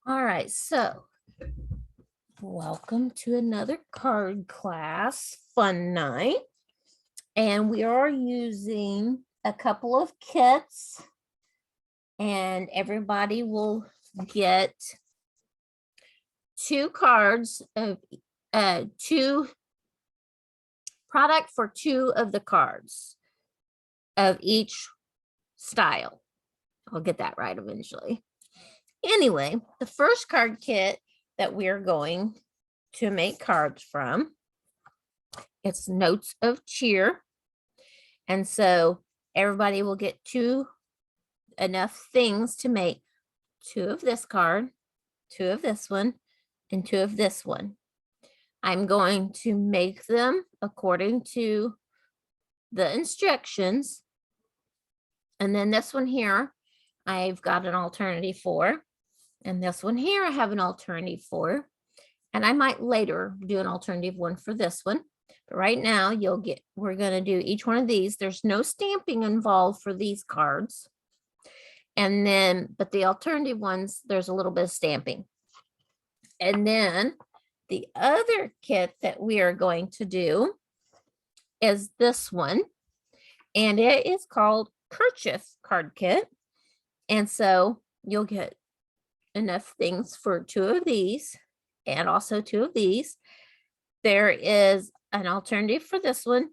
All right, so welcome to another card class fun night. And we are using a couple of kits, and everybody will get two cards of two product for two of the cards of each style. I'll get that right eventually. Anyway, the first card kit that we're going to make cards from, it's Notes of Cheer. And so everybody will get enough things to make two of this card, two of this one, and two of this one. I'm going to make them according to the instructions. And then this one here, I've got an alternative for. And this one here, I have an alternative for. And I might later do an alternative one for this one. But right now, we're going to do each one of these. There's no stamping involved for these cards. And then, but the alternative ones, there's a little bit of stamping. And then the other kit that we are going to do is this one. And it is called Kerchief Card Kit. And so you'll get enough things for two of these and also two of these. There is an alternative for this one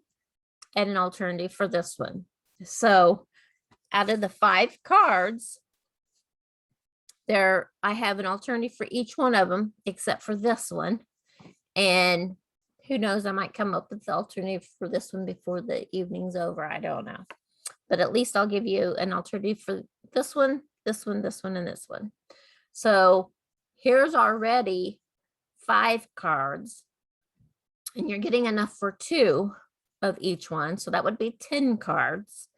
and an alternative for this one. So out of the 5 cards, I have an alternative for each one of them except for this one. And who knows, I might come up with the alternative for this one before the evening's over. I don't know. But at least I'll give you an alternative for this one, this one, this one, and this one. So here's already 5 cards. And you're getting enough for 2 of each one. So that would be 10 cards.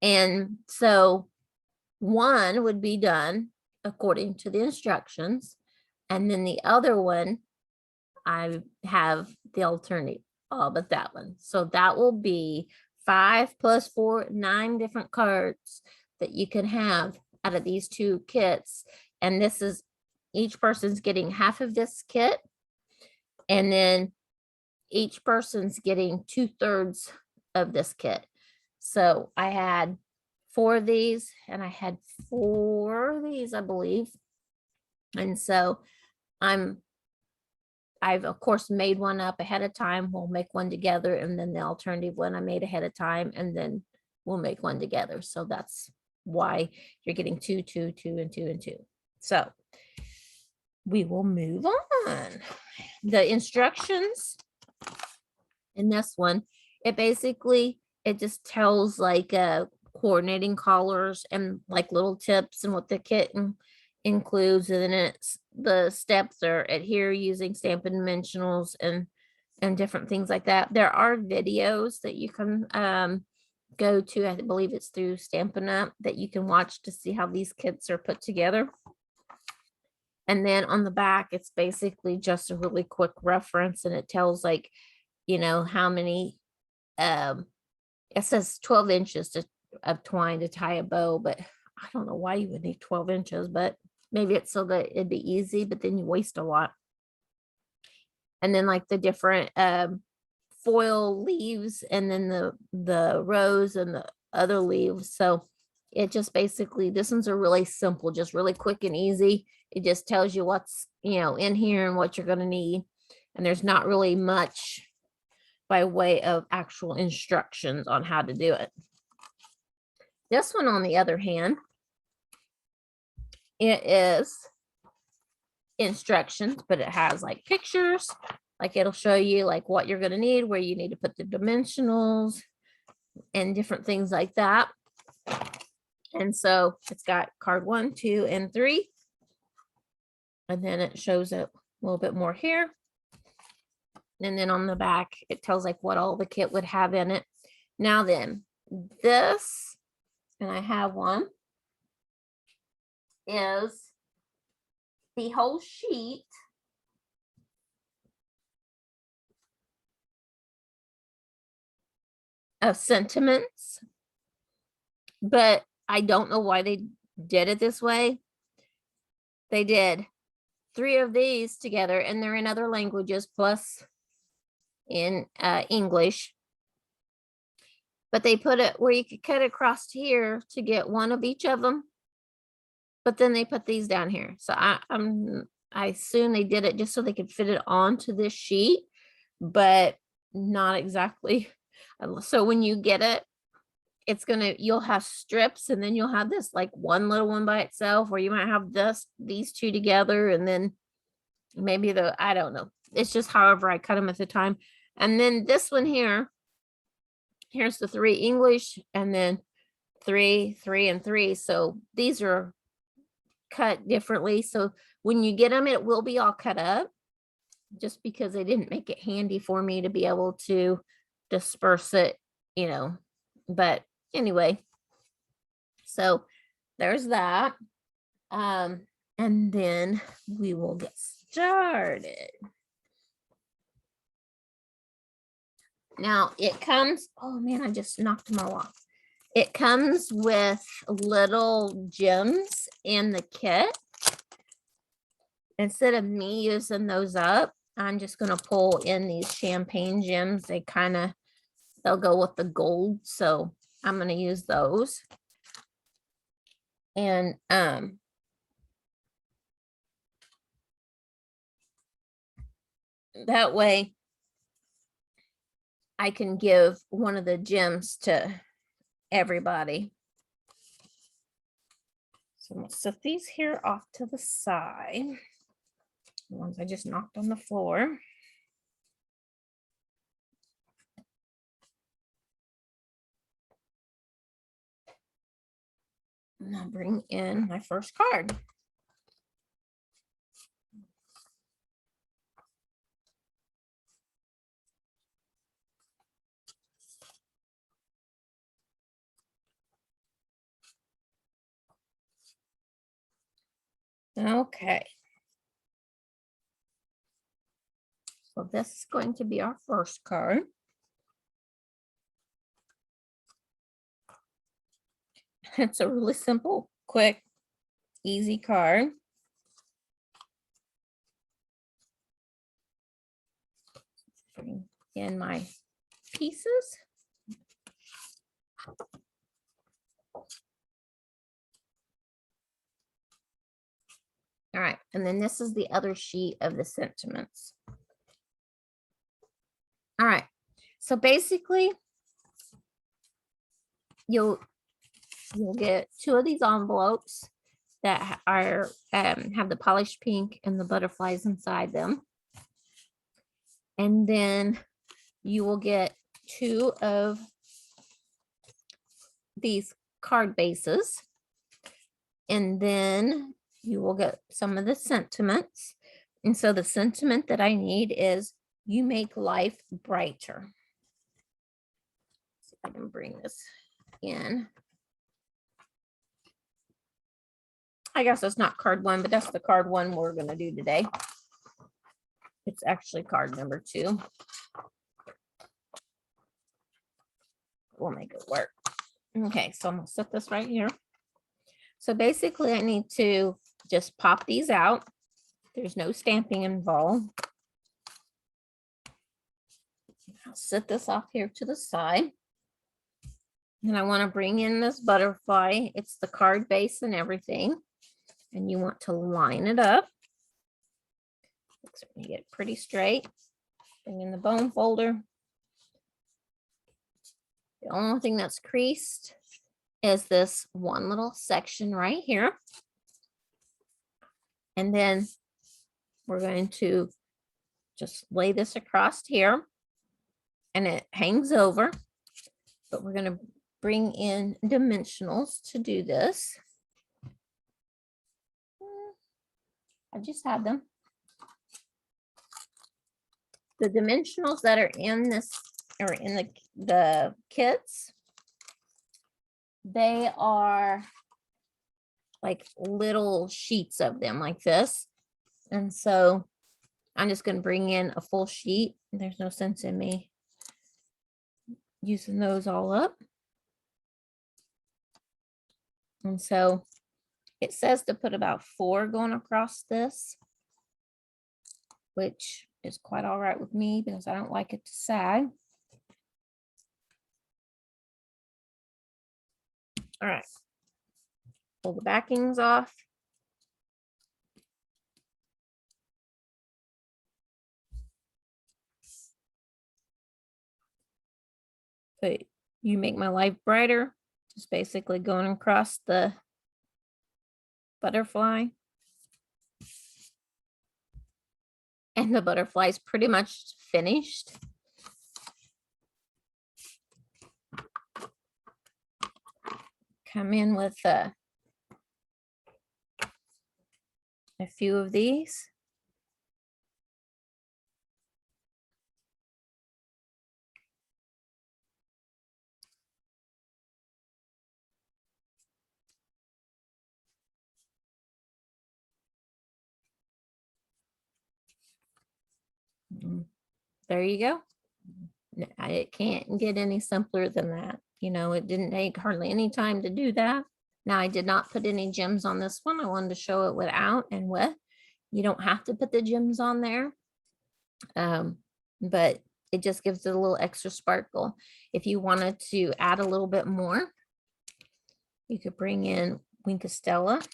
And so 1 would be done according to the instructions. And then the other one, I have the alternative, but that one. So that will be 5 plus 4, 9 different cards that you can have out of these 2 kits. And this is, each person's getting half of this kit. And then each person's getting 2/3 of this kit. So I had 4 of these and I had 4 of these, I believe. And so I've of course made one up ahead of time. We'll make one together, and then the alternative one I made ahead of time, and then we'll make one together. So that's why you're getting 2, 2, 2, and 2, and 2. So we will move on. The instructions in this one, it just tells like coordinating colors and like little tips and what the kit includes. And then the steps are adhere using Stampin' Dimensionals and different things like that. There are videos that you can go to. I believe it's through Stampin' Up that you can watch to see how these kits are put together. And then on the back, it's basically just a really quick reference, and it tells like, how many, it says 12 inches of twine to tie a bow, but I don't know why you would need 12 inches, but maybe it's so that it'd be easy, but then you waste a lot. And then like the different foil leaves, and then the rose and the other leaves. So it just basically, this one's a really simple, just really quick and easy. It just tells you what's, in here and what you're going to need. And there's not really much by way of actual instructions on how to do it. This one, on the other hand, it is instructions, but it has like pictures, like it'll show you like what you're going to need, where you need to put the dimensionals and different things like that. And so it's got card 1, 2, and 3. And then it shows a little bit more here. And then on the back, it tells like what all the kit would have in it. Now then, this, and I have one, is the whole sheet of sentiments, but I don't know why they did it this way. they did 3 of these together, and they're in other languages plus in English. But they put it where you could cut across here to get one of each of them. But then they put these down here. So I assume they did it just so they could fit it onto this sheet, but not exactly. So when you get it, you'll have strips, and then you'll have this like one little one by itself, or you might have these two together, and then maybe I don't know. It's just however I cut them at the time. And then this one here, here's the 3 English, and then 3, 3, and 3. So these are cut differently. So when you get them, it will be all cut up, just because they didn't make it handy for me to be able to disperse it, but anyway, so there's that. And then we will get started. Now it comes, oh man, I just knocked them all off. It comes with little gems in the kit. Instead of me using those up, I'm just going to pull in these champagne gems. They'll go with the gold. So I'm going to use those. And that way I can give one of the gems to everybody. So I'm going to set these here off to the side. The ones I just knocked on the floor. And I'll bring in my first card. Okay. So this is going to be our first card. It's a really simple, quick, easy card. Bring in my pieces. All right, and then this is the other sheet of the sentiments. All right, so basically you'll get 2 of these envelopes that are have the polished pink and the butterflies inside them. And then you will get 2 of these card bases. And then you will get some of the sentiments. And so the sentiment that I need is, you make life brighter. See if I can bring this in. I guess that's not card 1, but that's the card 1 we're going to do today. It's actually card number 2. We'll make it work. Okay, so I'm going to set this right here. So basically I need to just pop these out. There's no stamping involved. I'll set this off here to the side. And I want to bring in this butterfly. It's the card base and everything. And you want to line it up. So you get it pretty straight. Bring in the bone folder. The only thing that's creased is this one little section right here. And then we're going to just lay this across here, and it hangs over, but we're going to bring in dimensionals to do this. I just had them. The dimensionals that are in this, or in the kits, they are like little sheets of them like this. And so I'm just going to bring in a full sheet. There's no sense in me using those all up. And so It says to put about 4 going across this, which is quite all right with me because I don't like it to sag. All right, pull the backings off. But you make my life brighter, just basically going across the butterfly. And the butterfly's pretty much finished. Come in with a few of these. There you go. It can't get any simpler than that. You know, it didn't take hardly any time to do that. Now, I did not put any gems on this one. I wanted to show it without and with. You don't have to put the gems on there, but it just gives it a little extra sparkle. If you wanted to add a little bit more, you could bring in Winkostella.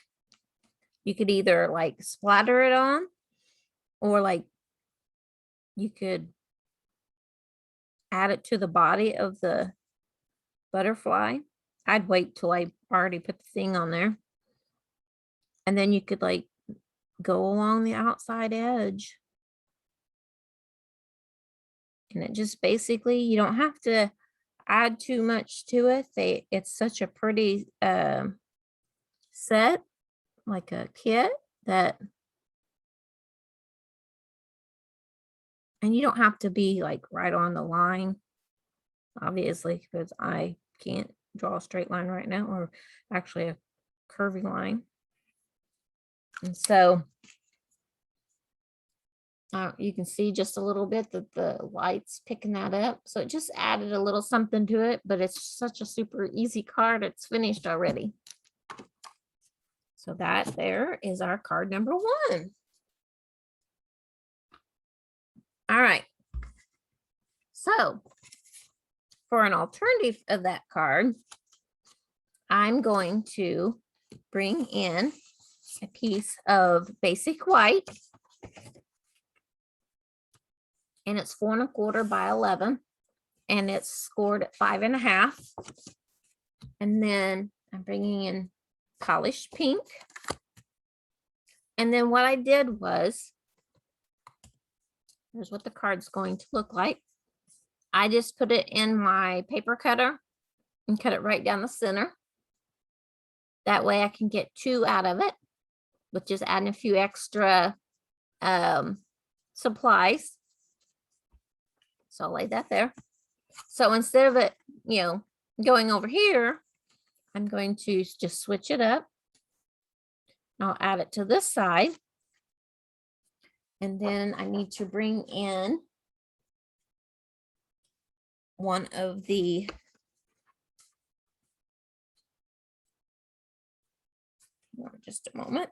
You could either like splatter it on, or like you could add it to the body of the butterfly. I'd wait till I already put the thing on there. And then you could like go along the outside edge. And it just basically, you don't have to add too much to it. It's such a pretty set, like a kit, that, and you don't have to be like right on the line, obviously, because I can't draw a straight line right now, or actually a curvy line. And so you can see just a little bit that the light's picking that up. So it just added a little something to it, but it's such a super easy card. It's finished already. So that there is our card number 1. All right. So for an alternative of that card, I'm going to bring in a piece of basic white. And it's 4 1/4 by 11, and it's scored at 5 1/2. And then I'm bringing in polished pink. And then what I did was, here's what the card's going to look like. I just put it in my paper cutter and cut it right down the center. That way I can get 2 out of it, with just adding a few extra supplies. So I'll lay that there. So instead of it, you know, going over here, I'm going to just switch it up. I'll add it to this side. And then I need to bring in one of the just a moment.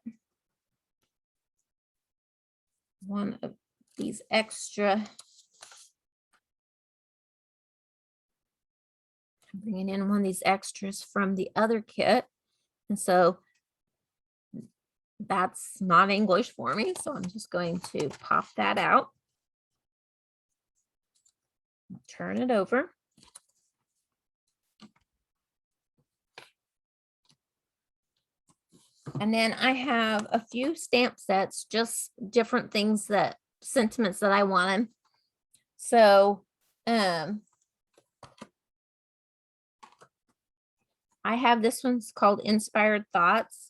One of these extra. I'm bringing in one of these extras from the other kit. And so that's not English for me. So I'm just going to pop that out. Turn it over. And then I have a few stamp sets, just different things, that sentiments that I wanted. So I have this one's called Inspired Thoughts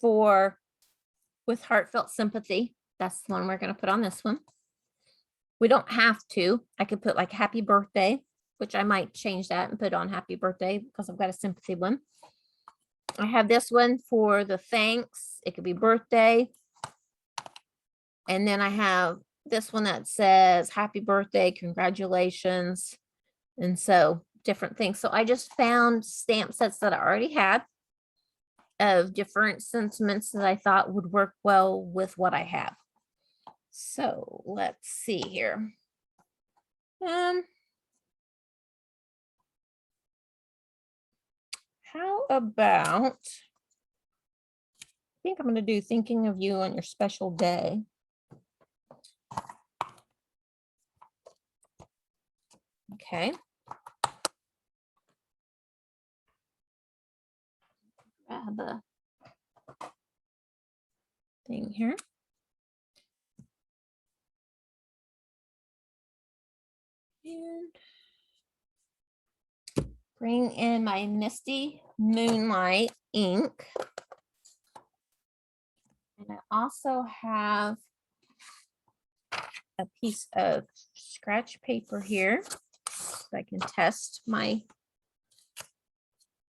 with heartfelt sympathy. That's the one we're going to put on this one. We don't have to. I could put like happy birthday, which I might change that and put on happy birthday because I've got a sympathy one. I have this one for the thanks. It could be birthday. And then I have this one that says happy birthday, congratulations. And so different things. So I just found stamp sets that I already had. of different sentiments that I thought would work well with what I have. So let's see here. How about, I think I'm going to do thinking of you on your special day. Okay. Grab a thing here. And bring in my Misty Moonlight ink. And I also have a piece of scratch paper here so I can test my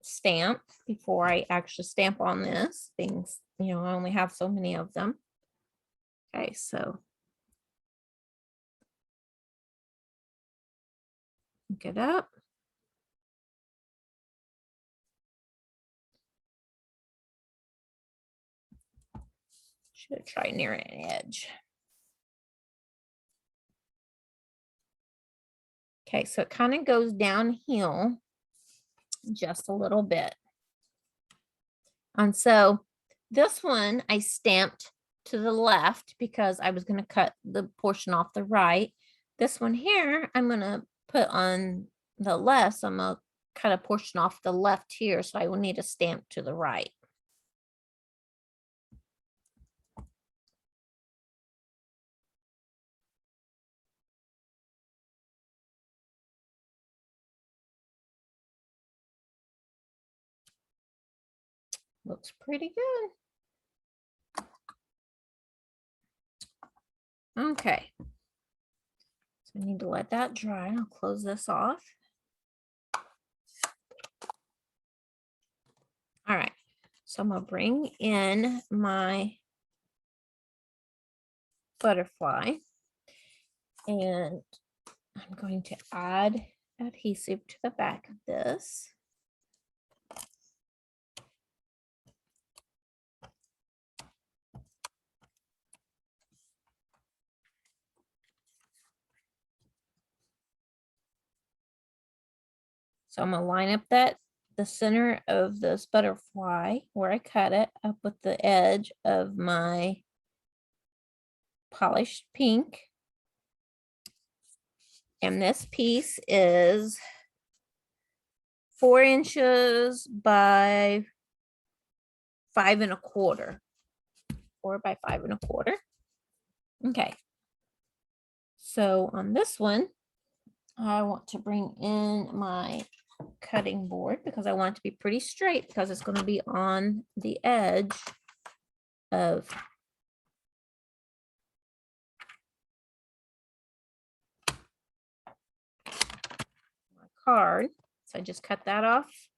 stamp before I actually stamp on this. Things, you know, I only have so many of them. Okay, so get up. Should try near an edge. Okay, so it kind of goes downhill just a little bit. And so this one I stamped to the left because I was going to cut the portion off the right. This one here, I'm going to put on the left. So I'm going to cut a portion off the left here. So I will need a stamp to the right. Looks pretty good. Okay. So I need to let that dry. I'll close this off. All right. So I'm going to bring in my butterfly and I'm going to add adhesive to the back of this. So I'm gonna line up the center of this butterfly where I cut it up with the edge of my polished pink. And this piece is 4 inches by 5 1/4. 4 by 5 1/4. Okay. So on this one, I want to bring in my cutting board because I want it to be pretty straight because it's going to be on the edge of my card. So I just cut that off.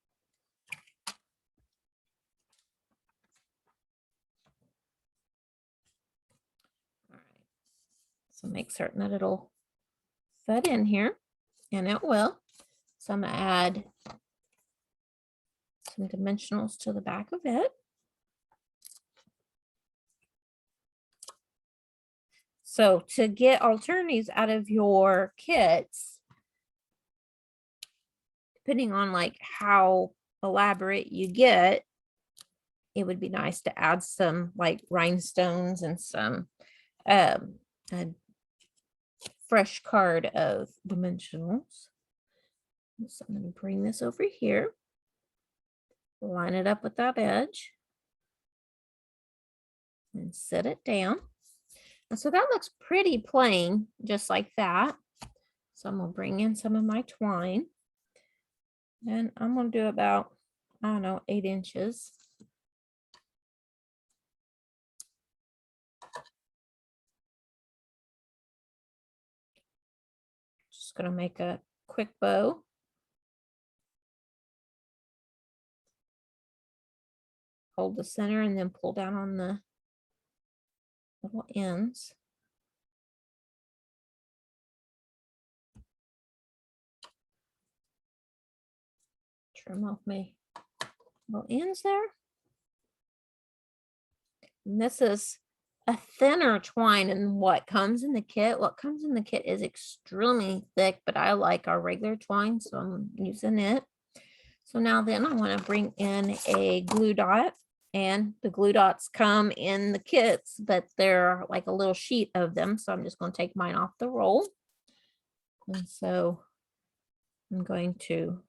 All right. So make certain that it'll fit in here, and it will. So I'm going to add some dimensionals to the back of it. So to get alternatives out of your kits, depending on like how elaborate you get, it would be nice to add some like rhinestones and some a fresh card of dimensionals. So I'm going to bring this over here, line it up with that edge, and set it down. And so that looks pretty plain, just like that. So I'm going to bring in some of my twine. And I'm going to do about, I don't know, 8 inches. Just going to make a quick bow. Hold the center and then pull down on the little ends. Trim off my little ends there. And this is a thinner twine than what comes in the kit. What comes in the kit is extremely thick, but I like our regular twine, so I'm using it. So now then I want to bring in a glue dot, and the glue dots come in the kits, but they're like a little sheet of them. So I'm just going to take mine off the roll. And so I'm going to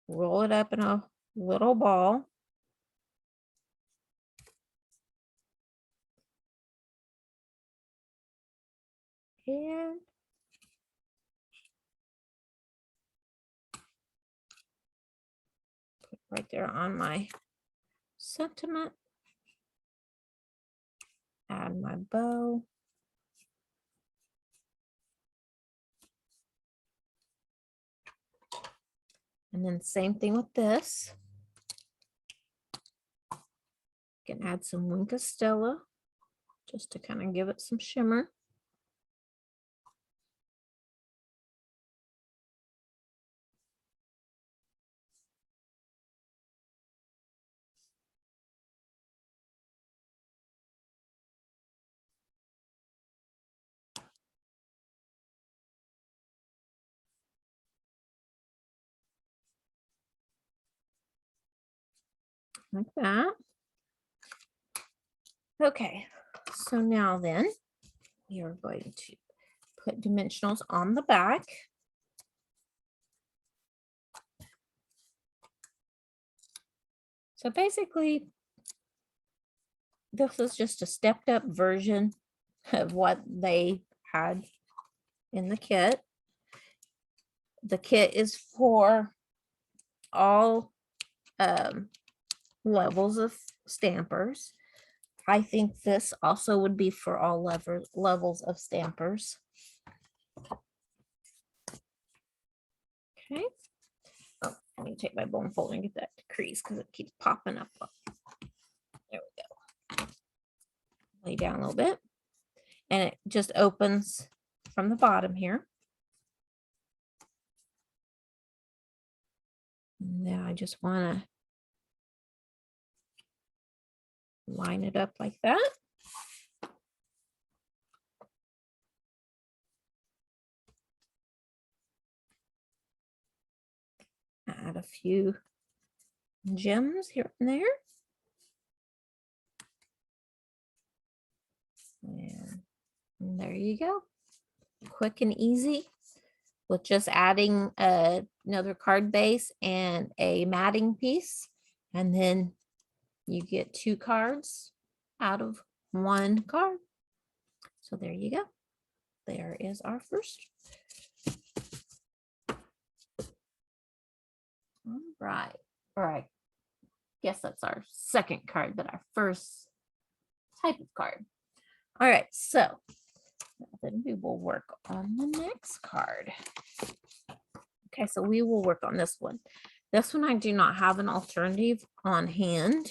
roll it up in a little ball. And put right there on my sentiment. Add my bow. And then same thing with this. Can add some Wink of Stella just to kind of give it some shimmer. Like that. Okay, so now then we are going to put dimensionals on the back. So basically, this is just a stepped up version of what they had in the kit. The kit is for all levels of stampers. I think this also would be for all levels of stampers. Okay. Oh, let me take my bone folder and get that crease because it keeps popping up. There we go. Lay down a little bit. And it just opens from the bottom here. And then I just want to line it up like that. Add a few gems here and there. And there you go. Quick and easy with just adding another card base and a matting piece. And then you get 2 cards out of 1 card. So there you go. There is our first. All right. All right. Guess that's our second card, but our first type of card. All right. So then we will work on the next card. Okay. So we will work on this one. This one I do not have an alternative on hand.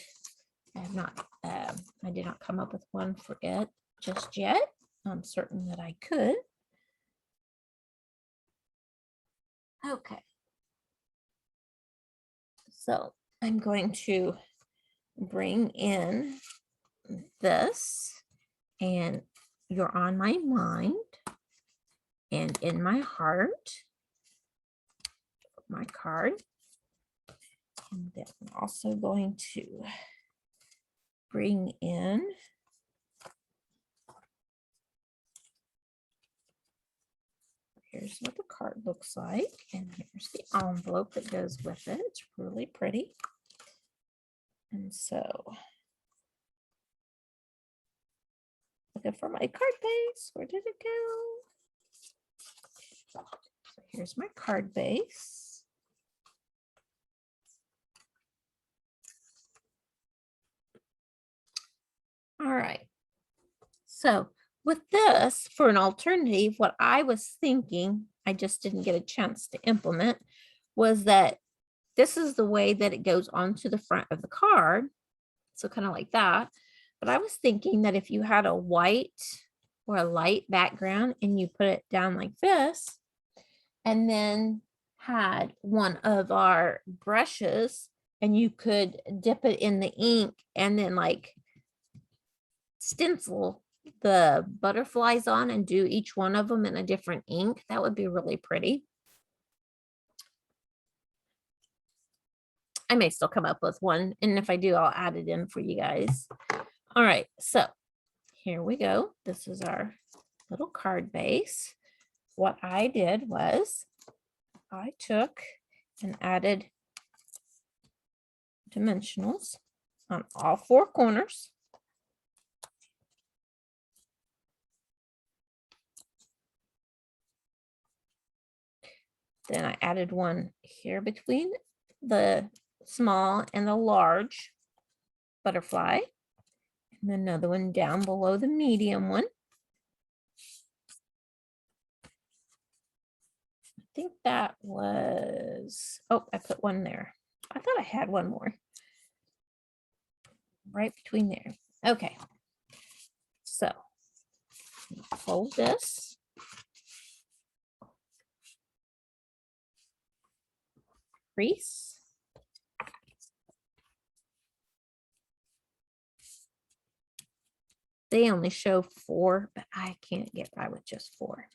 I have not, I did not come up with one for it just yet. I'm certain that I could. Okay. So I'm going to bring in this, and you're on my mind and in my heart. My card. And then I'm also going to bring in here's what the card looks like, and here's the envelope that goes with it. It's really pretty. And so looking for my card base. Where did it go? So here's my card base. All right. So with this, for an alternative, what I was thinking, I just didn't get a chance to implement, was that this is the way that it goes onto the front of the card. So kind of like that. But I was thinking that if you had a white or a light background and you put it down like this, and then had one of our brushes and you could dip it in the ink and then like stencil the butterflies on and do each one of them in a different ink, that would be really pretty. I may still come up with one, and if I do, I'll add it in for you guys. All right, so here we go. This is our little card base. What I did was I took and added dimensionals on all four corners. Then I added one here between the small and the large butterfly, and another one down below the medium one. I think that was, oh, I put one there. I thought I had one more right between there. Okay, so fold this. Crease. They only show 4, but I can't get by with just 4.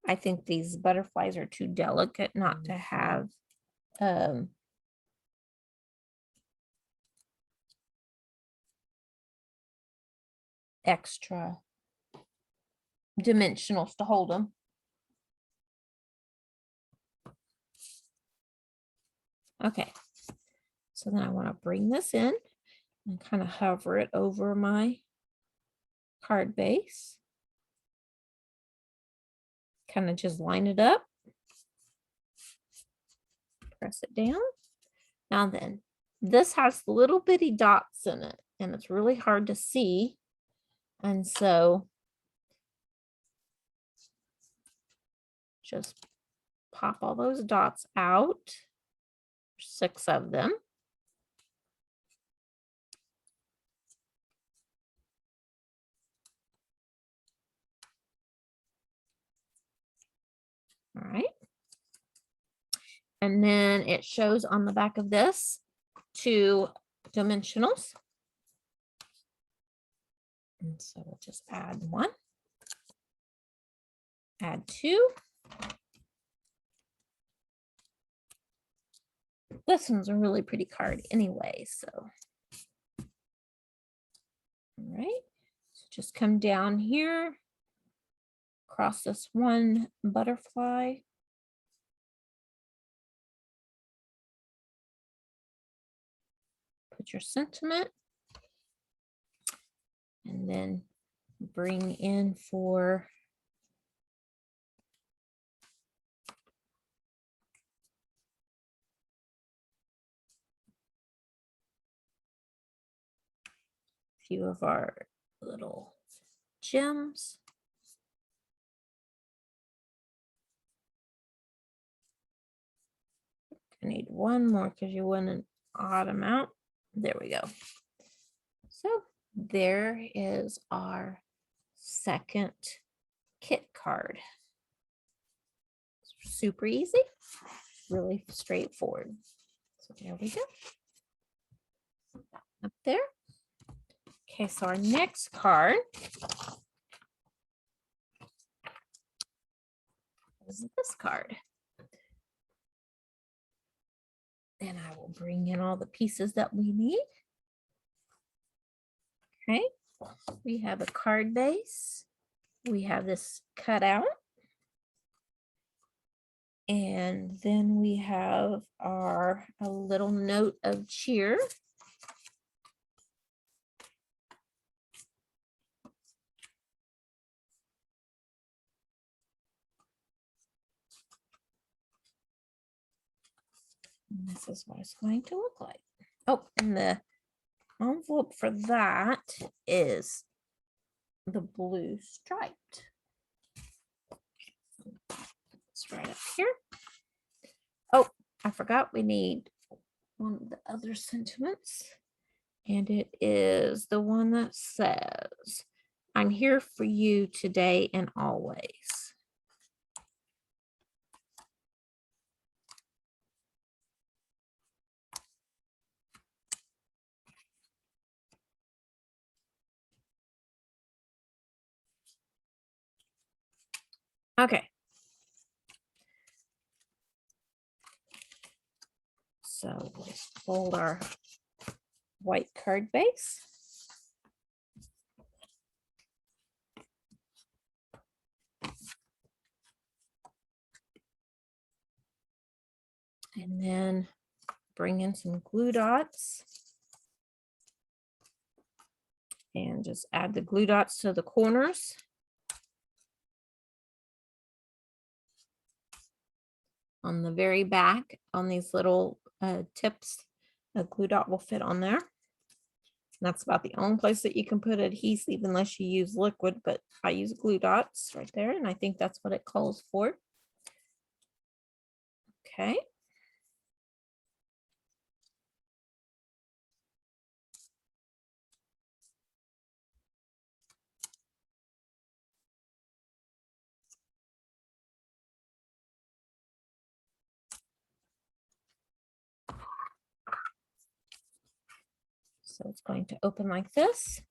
I think these butterflies are too delicate not to have extra dimensionals to hold them. Okay, so then I want to bring this in and kind of hover it over my card base. Kind of just line it up. Press it down. Now then, this has little bitty dots in it, and it's really hard to see. And so just pop all those dots out. 6 of them. All right. And then it shows on the back of this 2 dimensionals. And so we'll just add 1, add 2. This one's a really pretty card anyway, so. All right, so just come down here, cross this one butterfly. Put your sentiment. And then bring in for a few of our little gems. I need one more because you want an odd amount. There we go. So there is our second kit card. Super easy, really straightforward. So there we go. Up there. Okay, so our next card is this card. And I will bring in all the pieces that we need. Okay, we have a card base. We have this cut out. And then we have our a little note of cheer. And this is what it's going to look like. Oh, and the envelope for that is the blue striped. It's right up here. Oh, I forgot we need one of the other sentiments. And it is the one that says, I'm here for you today and always. Okay. So let's fold our white card base. And then bring in some glue dots. And just add the glue dots to the corners. On the very back, on these little tips, a glue dot will fit on there. And that's about the only place that you can put adhesive unless you use liquid, but I use glue dots right there, and I think that's what it calls for. Okay. So it's going to open like this.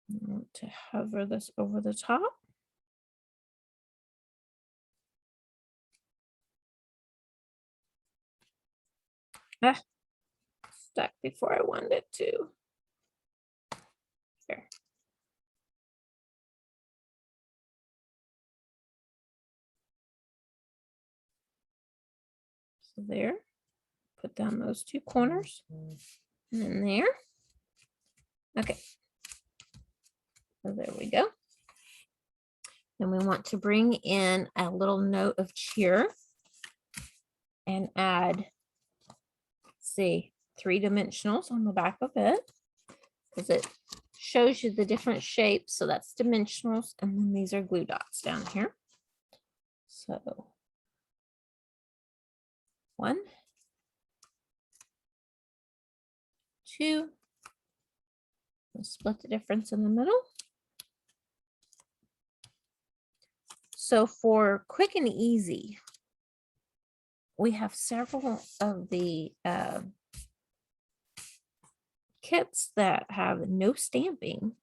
I want to hover this over the top. Ah, stuck before I wanted it to. There. So there, put down those two corners, and then there. Okay. So there we go. Then we want to bring in a little note of cheer and add, see, 3 dimensionals on the back of it, because it shows you the different shapes. So that's dimensionals, and then these are glue dots down here. So 1, 2, we'll split the difference in the middle. So for quick and easy, we have several of the kits that have no stamping.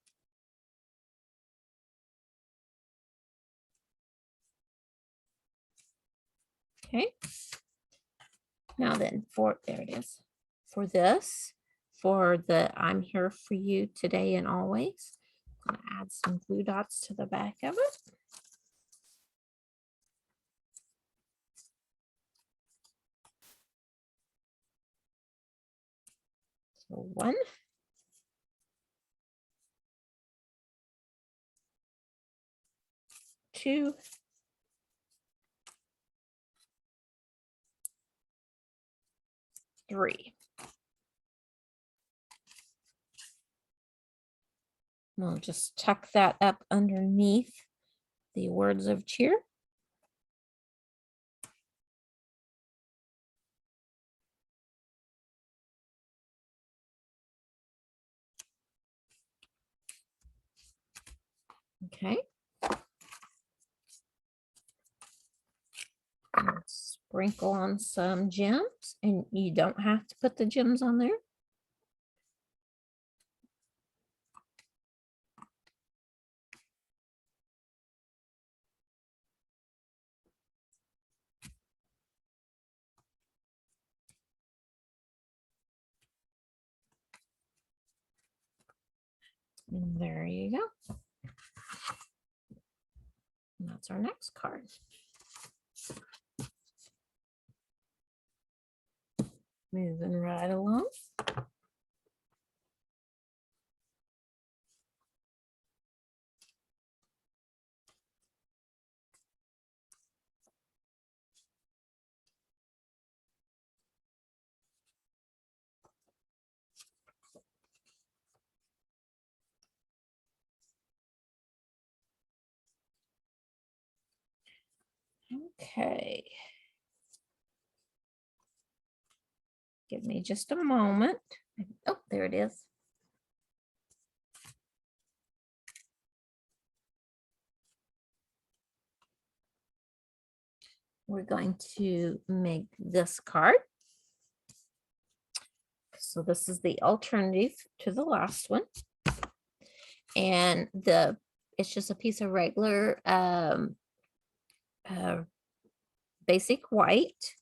Okay. Now then, there it is. For this, for the I'm here for you today and always, I'm going to add some glue dots to the back of it. So 1, 2, 3. We'll just tuck that up underneath the words of cheer. Okay. Let's sprinkle on some gems, and you don't have to put the gems on there. And there you go. And that's our next card. Moving right along. Okay. Give me just a moment. Oh, there it is. We're going to make this card. So this is the alternative to the last one. And it's just a piece of regular basic white.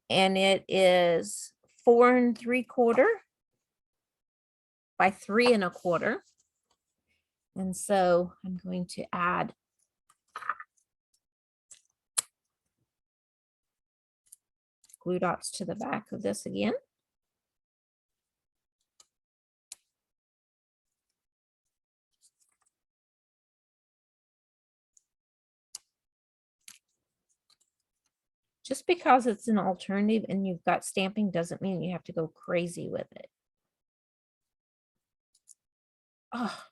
And it is 4 3/4 by 3 1/4. And so I'm going to add glue dots to the back of this again. Just because it's an alternative and you've got stamping doesn't mean you have to go crazy with it. Oh.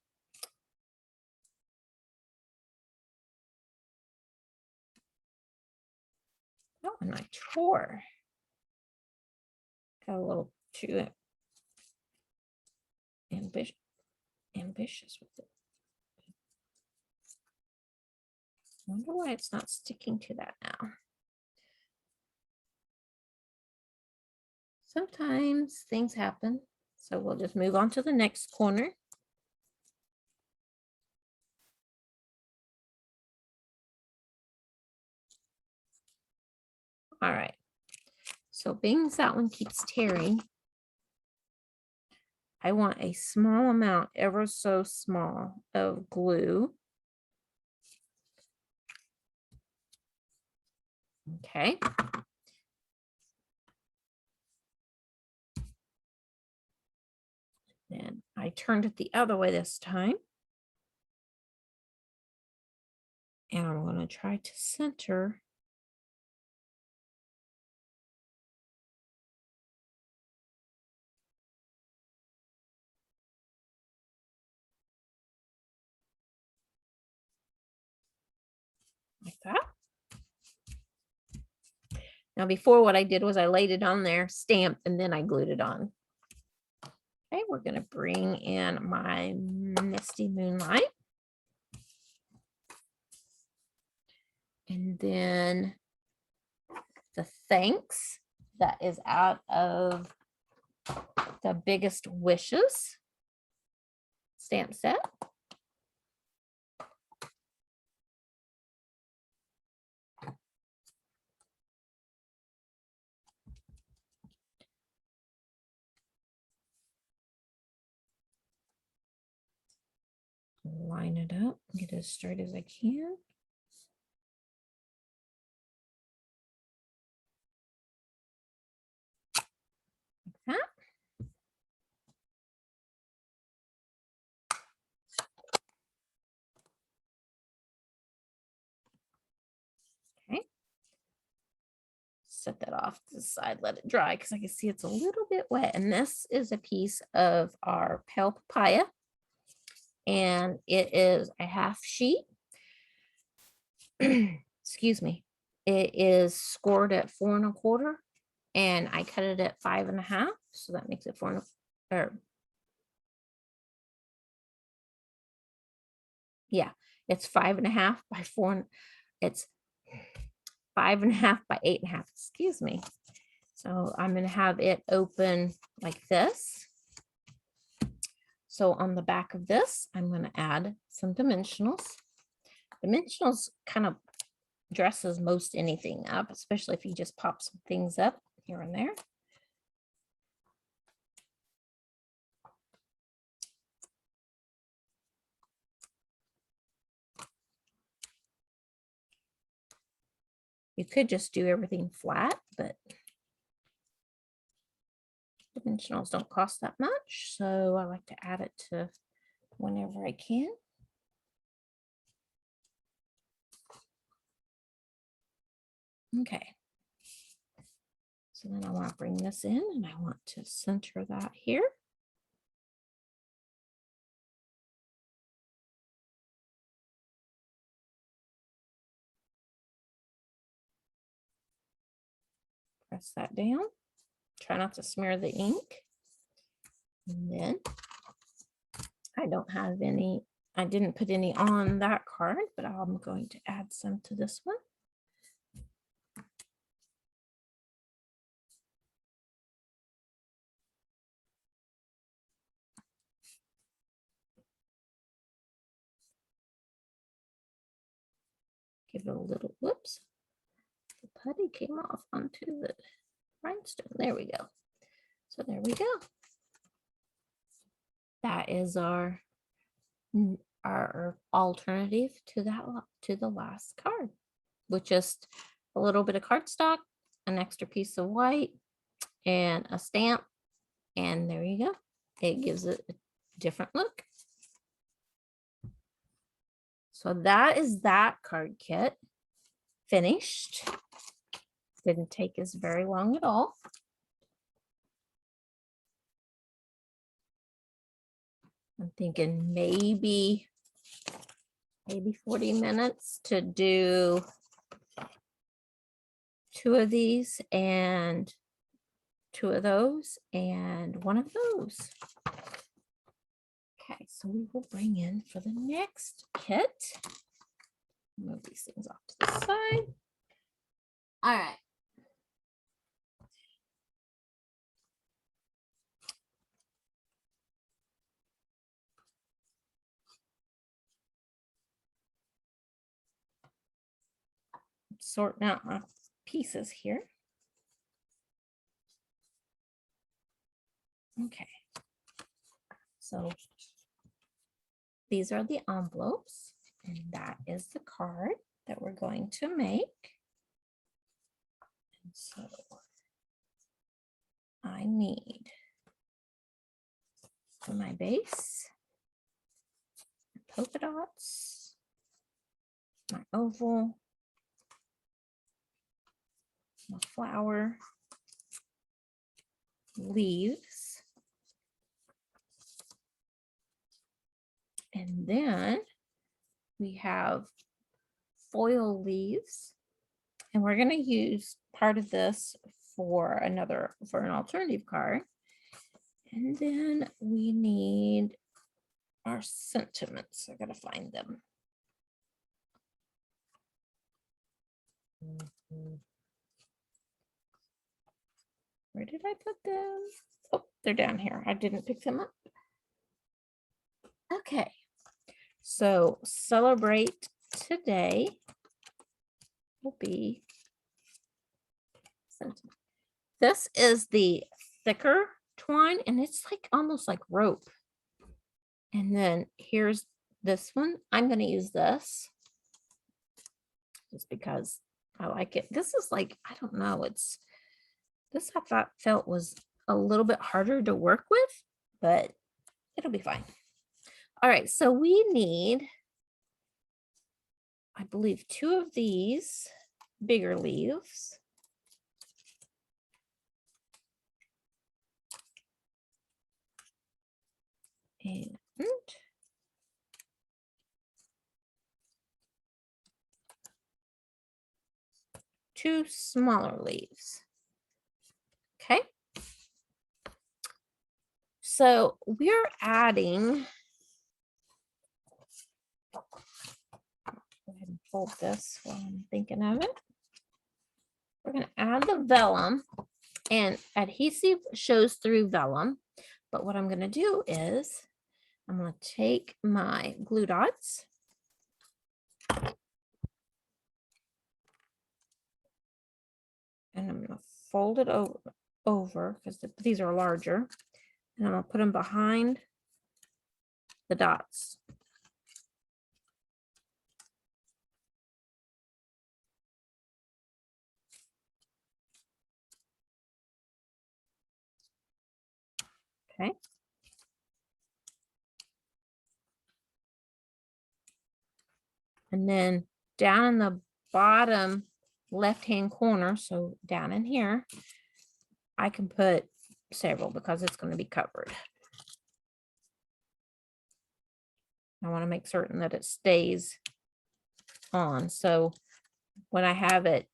Oh, and I tore. Got a little too ambitious with it. I wonder why it's not sticking to that now. Sometimes things happen. So we'll just move on to the next corner. All right. So being as that one keeps tearing, I want a small amount, ever so small, of glue. Okay. Then I turned it the other way this time. And I'm going to try to center like that. Now before, what I did was I laid it on there, stamped, and then I glued it on. Okay, we're going to bring in my Misty Moonlight. And then the Thanks, that is out of the Biggest Wishes stamp set. Line it up, get it as straight as I can. Like that. Okay. Set that off to the side, let it dry because I can see it's a little bit wet. And this is a piece of our Pale Papaya. And it is a half sheet. Excuse me. It is scored at 4 1/4, and I cut it at 5 1/2, so that makes it 4 1/4. Yeah, it's 5 1/2 by 4. It's 5 1/2 by 8 1/2. Excuse me. So I'm going to have it open like this. So on the back of this, I'm going to add some dimensionals. Dimensionals kind of dresses most anything up, especially if you just pop some things up here and there. You could just do everything flat, but dimensionals don't cost that much, so I like to add it to whenever I can. Okay. So then I want to bring this in and I want to center that here. Press that down. Try not to smear the ink. And then I don't have any, I didn't put any on that card, but I'm going to add some to this one. Give it a little, whoops. The putty came off onto the rhinestone. There we go. So there we go. That is our alternative to the last card, with just a little bit of cardstock, an extra piece of white, and a stamp, and there you go. It gives it a different look. So that is that card kit finished. Didn't take us very long at all. I'm thinking maybe 40 minutes to do 2 of these and 2 of those and 1 of those. Okay, so we will bring in for the next kit. Move these things off to the side. All right. Sorting out my pieces here. Okay. So these are the envelopes, and that is the card that we're going to make. And so I need for my base, polka dots, my oval, my flower, leaves, and then we have foil leaves, and we're going to use part of this for an alternative card. And then we need our sentiments. I gotta find them. Where did I put them? Oh, they're down here. I didn't pick them up. Okay, so celebrate today will be sentiment. This is the thicker twine, and it's like almost like rope. And then here's this one. I'm going to use this just because I like it. This is like, I don't know, this I felt was a little bit harder to work with, but it'll be fine. All right, so we need, I believe, 2 of these bigger leaves. And 2 smaller leaves. Okay. So we're adding, go ahead and fold this while I'm thinking of it. We're going to add the vellum, and adhesive shows through vellum. But what I'm going to do is I'm going to take my glue dots and I'm going to fold it over because these are larger, and I'm going to put them behind the dots. Okay. And then down in the bottom left-hand corner, so down in here, I can put several because it's going to be covered. I want to make certain that it stays on. So when I have it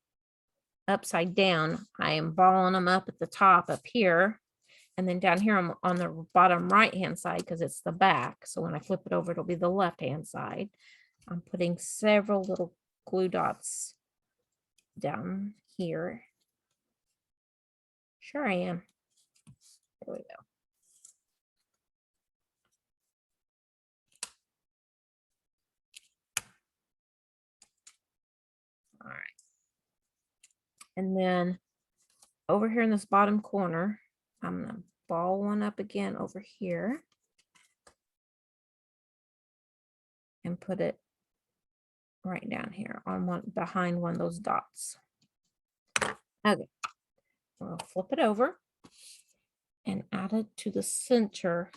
upside down, I am balling them up at the top up here. And then down here, I'm on the bottom right-hand side because it's the back. So when I flip it over, it'll be the left-hand side. I'm putting several little glue dots down here. Sure I am. There we go. All right. And then over here in this bottom corner, I'm going to ball one up again over here and put it right down here on one behind one of those dots. Okay, we'll flip it over and add it to the center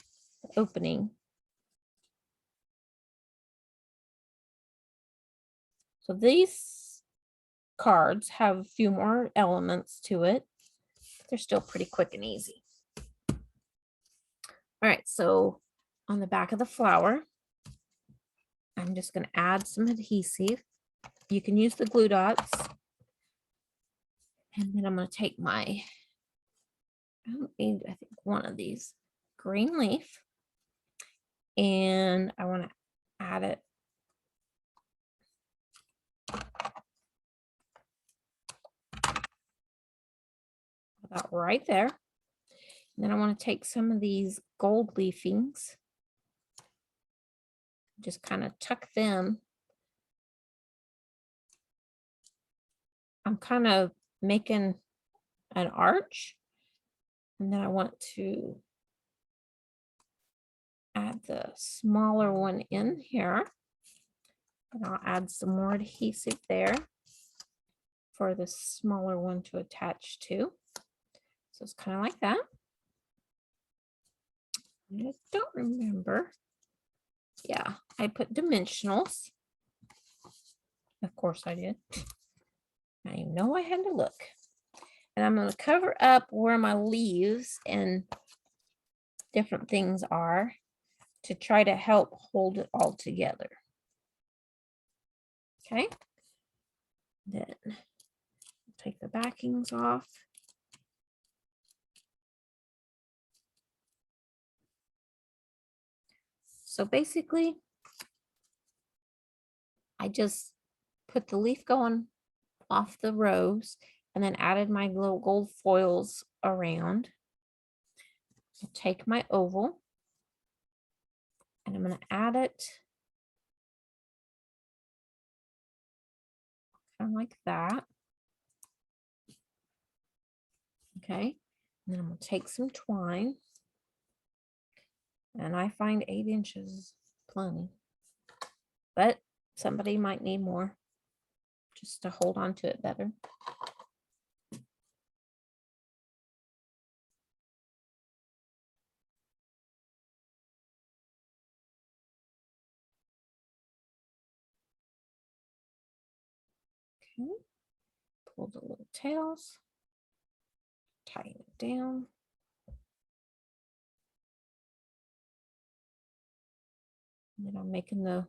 opening. So these cards have a few more elements to it. They're still pretty quick and easy. All right, so on the back of the flower, I'm just going to add some adhesive. You can use the glue dots. And then I'm going to take my, I don't need, I think one of these green leaf, and I want to add it about right there. And then I want to take some of these gold leafings, just kind of tuck them. I'm kind of making an arch, and then I want to add the smaller one in here, and I'll add some more adhesive there for the smaller one to attach to. So it's kind of like that. I don't remember. Yeah, I put dimensionals. Of course I did. I know I had to look. And I'm going to cover up where my leaves and different things are to try to help hold it all together. Okay. Then take the backings off. So basically, I just put the leaf going off the rose and then added my little gold foils around. I'll take my oval and I'm going to add it kind of like that. Okay. And then I'm going to take some twine. And I find 8 inches plenty. But somebody might need more just to hold on to it better. Okay. Pull the little tails. Tighten it down. And then I'm making the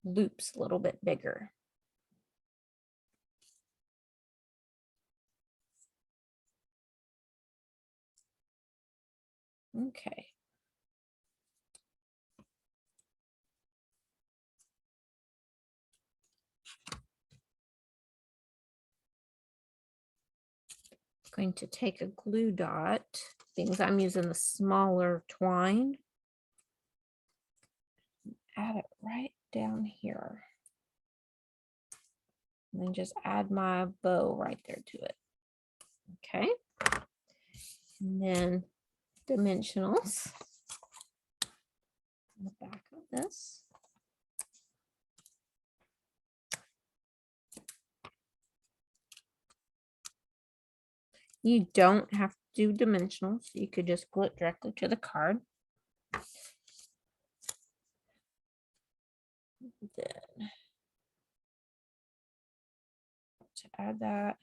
loops a little bit bigger. Okay. Going to take a glue dot, things I'm using the smaller twine, add it right down here, and then just add my bow right there to it. Okay, and then dimensionals on the back of this. You don't have to do dimensionals. You could just glue it directly to the card. Then to add that,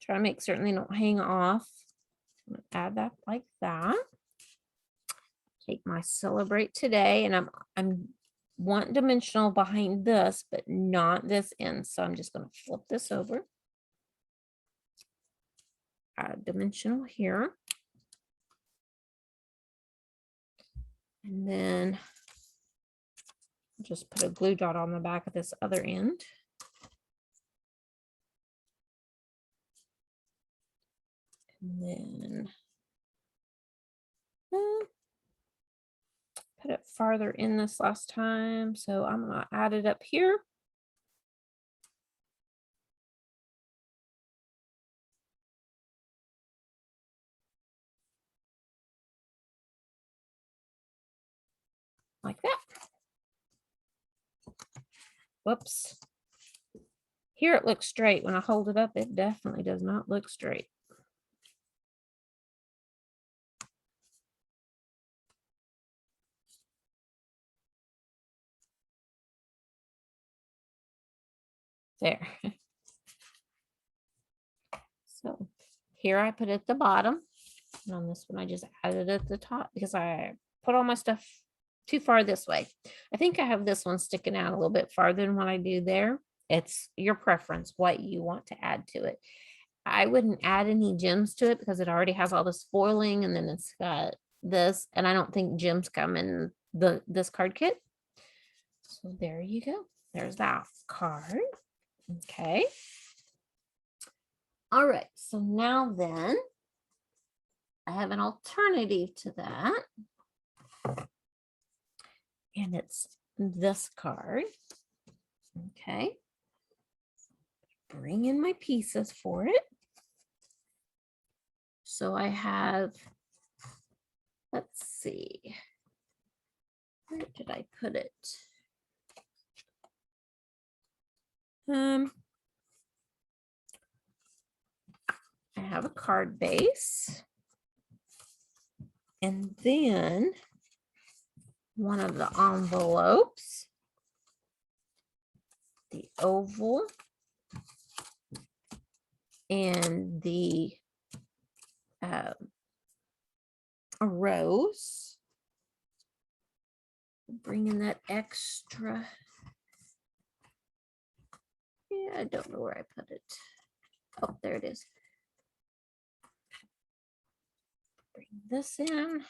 try to make certain they don't hang off. I'm going to add that like that. Take my Celebrate Today, and I'm want dimensional behind this, but not this end. So I'm just going to flip this over. Add dimensional here. And then just put a glue dot on the back of this other end. And then put it farther in this last time, so I'm gonna add it up here. Like that. Whoops. Here it looks straight. When I hold it up, it definitely does not look straight. There. So here I put it at the bottom. And on this one, I just added it at the top because I put all my stuff too far this way. I think I have this one sticking out a little bit farther than what I do there. It's your preference, what you want to add to it. I wouldn't add any gems to it because it already has all this foiling, and then it's got this, and I don't think gems come in this card kit. So there you go. There's that card. Okay. All right. So now then, I have an alternative to that. And it's this card. Okay. Bring in my pieces for it. So I have, let's see, where did I put it? I have a card base. And then one of the envelopes, the oval, and the a rose. Bring in that extra. Yeah, I don't know where I put it. Oh, there it is. Bring this in.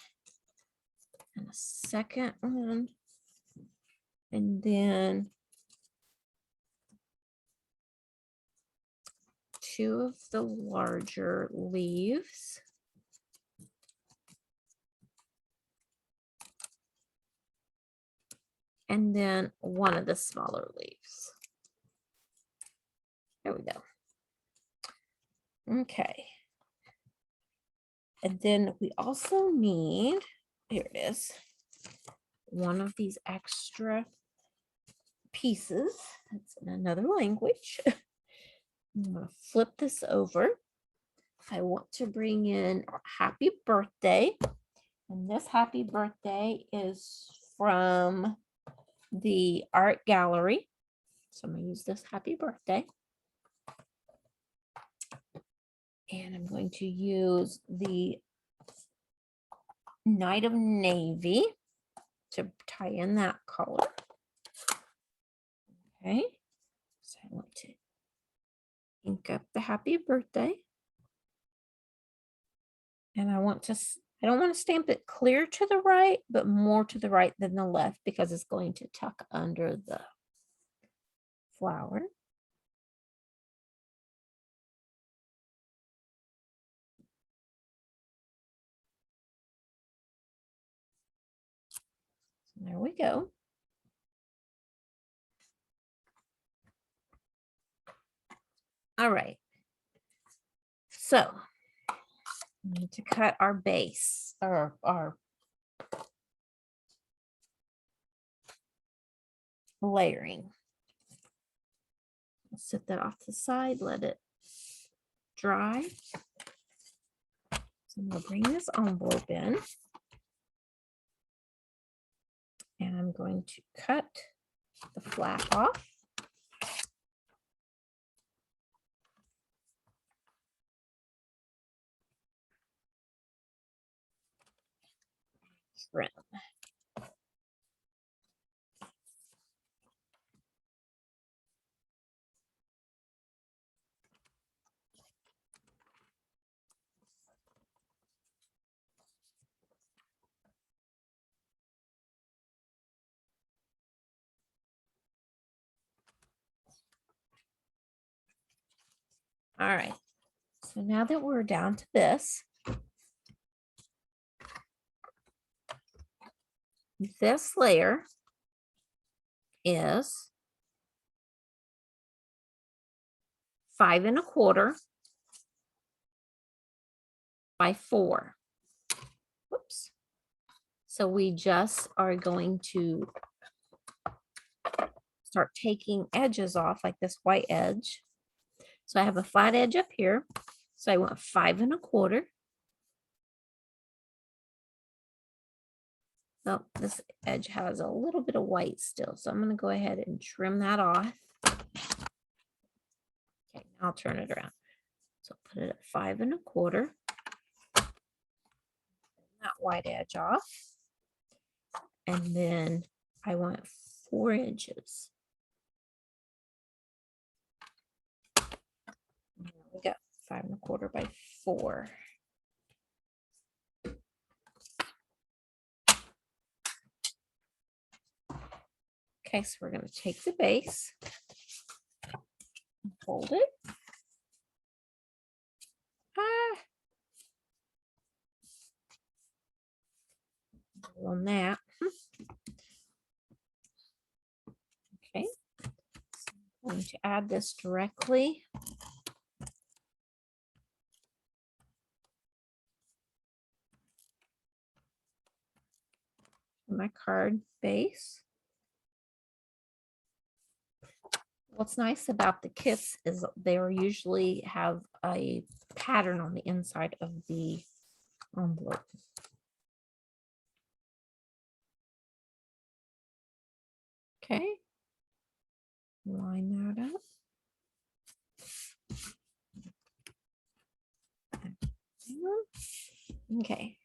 And a second one. And then two of the larger leaves. And then one of the smaller leaves. There we go. Okay. And then we also need, here it is, one of these extra pieces. That's in another language. I'm going to flip this over. I want to bring in happy birthday. And this happy birthday is from the art gallery. So I'm going to use this happy birthday. And I'm going to use the Night of Navy to tie in that color. Okay. So I want to ink up the happy birthday. And I want to, I don't want to stamp it clear to the right, but more to the right than the left because it's going to tuck under the flower. There we go. All right. So we need to cut our base or our layering. I'll set that off to the side, let it dry. So I'm going to bring this envelope in. And I'm going to cut the flap off. Trim. All right. So now that we're down to this, this layer is 5 1/4 by 4. Whoops. So we just are going to start taking edges off, like this white edge. So I have a flat edge up here. So I want 5 1/4. Oh, this edge has a little bit of white still. So I'm going to go ahead and trim that off. Okay, now I'll turn it around. So put it at 5 1/4. That white edge off. And then I want 4 inches. We got 5 1/4 by 4. Okay, so we're going to take the base, fold it. On that. Okay, so I'm going to add this directly. My card base. What's nice about the kits is they usually have a pattern on the inside of the envelope. Okay, line that up. Okay,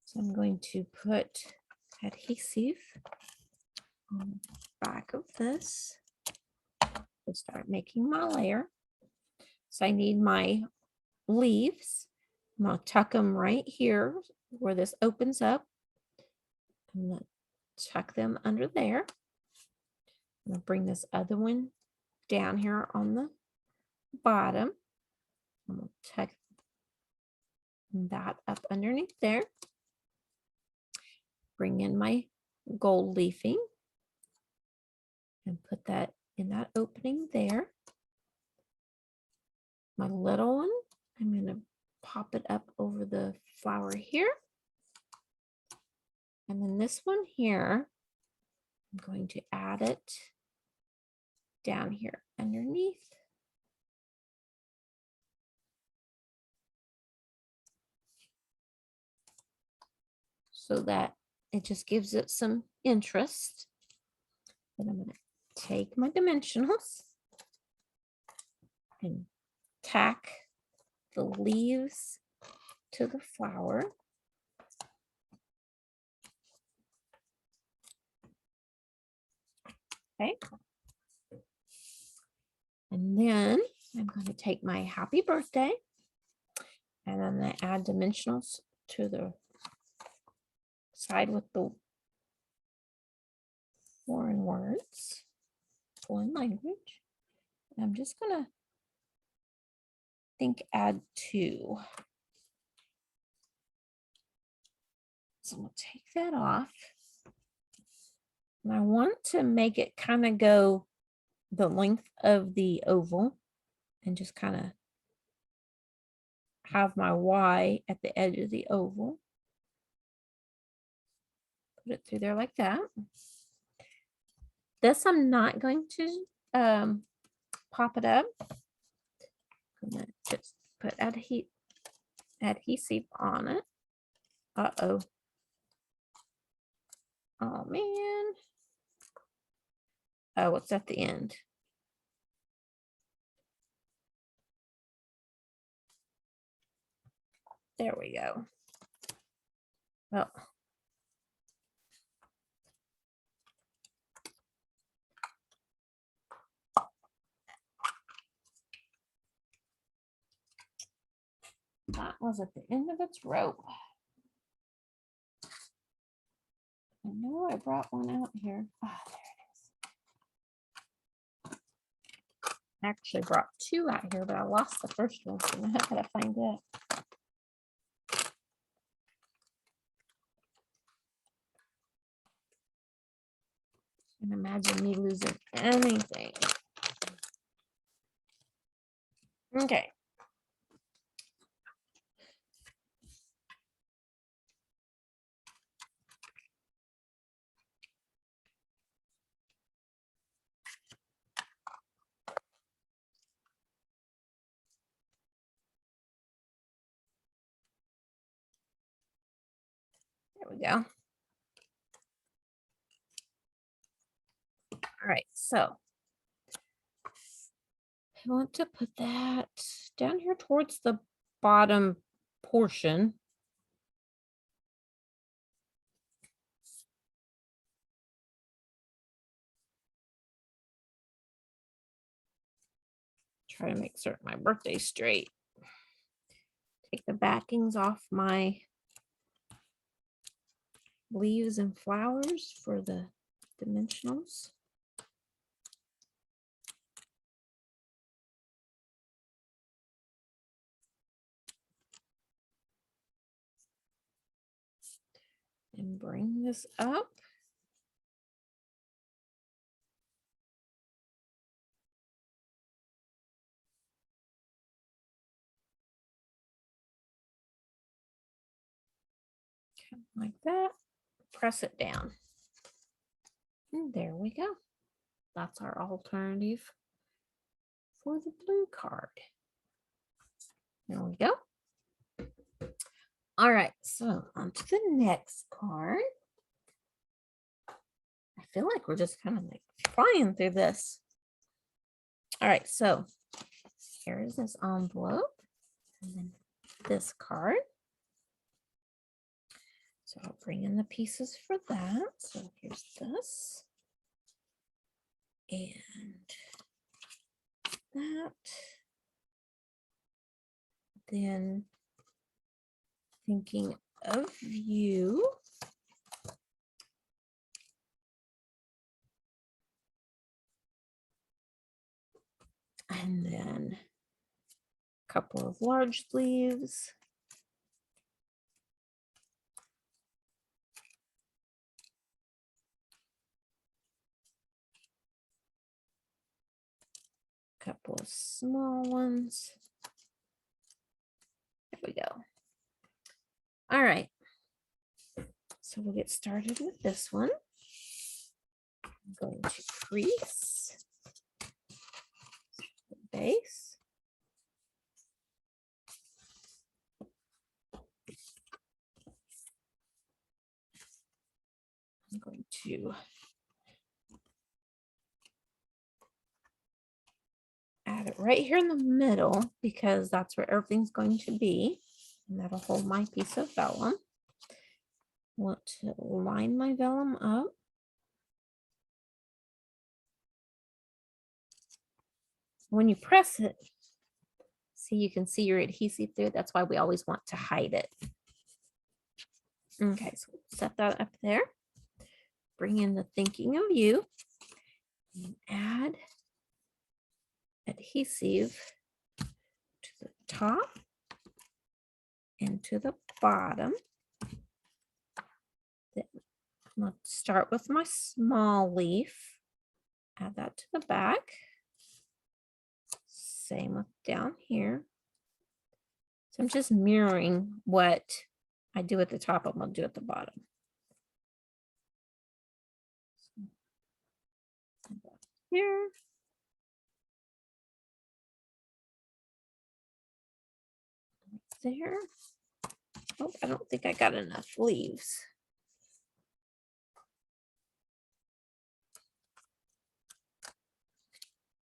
so I'm going to put adhesive on the back of this to start making my layer. So I need my leaves. I'm going to tuck them right here where this opens up. I'm going to tuck them under there. I'm going to bring this other one down here on the bottom. I'm going to tuck that up underneath there. Bring in my gold leafing and put that in that opening there. My little one, I'm going to pop it up over the flower here. And then this one here, I'm going to add it down here underneath. So that it just gives it some interest. Then I'm going to take my dimensionals and tack the leaves to the flower. Okay. And then I'm going to take my happy birthday and I'm going to add dimensionals to the side with the foreign words, foreign language. And I'm just going to add 2. So we'll take that off. And I want to make it kind of go the length of the oval and just kind of have my Y at the edge of the oval. Put it through there like that. This I'm not going to pop it up. I'm going to just put adhesive on it. Uh-oh. Oh, man. Oh, it's at the end. There we go. Well, that was at the end of its rope. I know I brought one out here. Ah, there it is. I actually brought 2 out here, but I lost the first one, so I gotta find it. And imagine me losing anything. Okay. There we go. All right, so I want to put that down here towards the bottom portion. Try to make certain my birthday's straight. Take the backings off my leaves and flowers for the dimensionals. And bring this up. Like that. Press it down. And there we go. That's our alternative for the blue card. There we go. All right, so on to the next card. I feel like we're just kind of like flying through this. All right, so here is this envelope and then this card. So I'll bring in the pieces for that. So here's this and that. Then thinking of you. And then a couple of large leaves. Couple of small ones. There we go. All right. So we'll get started with this one. I'm going to crease the base. I'm going to add it right here in the middle because that's where everything's going to be. And that'll hold my piece of vellum. I want to line my vellum up. When you press it, see, you can see your adhesive through it. That's why we always want to hide it. Okay, so set that up there. Bring in the thinking of you and add adhesive to the top and to the bottom. Then I'm going to start with my small leaf. Add that to the back. Same with down here. So I'm just mirroring what I do at the top, I'm going to do at the bottom. Here. There. Oh, I don't think I got enough leaves.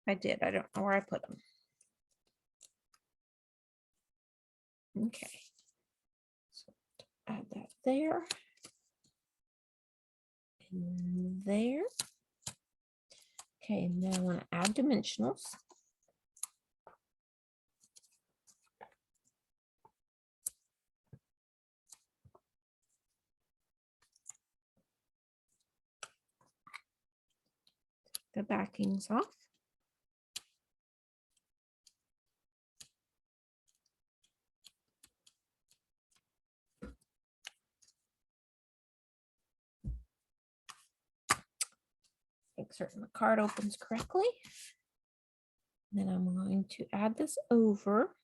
I did. I don't know where I put them. Okay. So add that there. And there. Okay, now I want to add dimensionals. The backings off. Make certain the card opens correctly. Then I'm going to add this over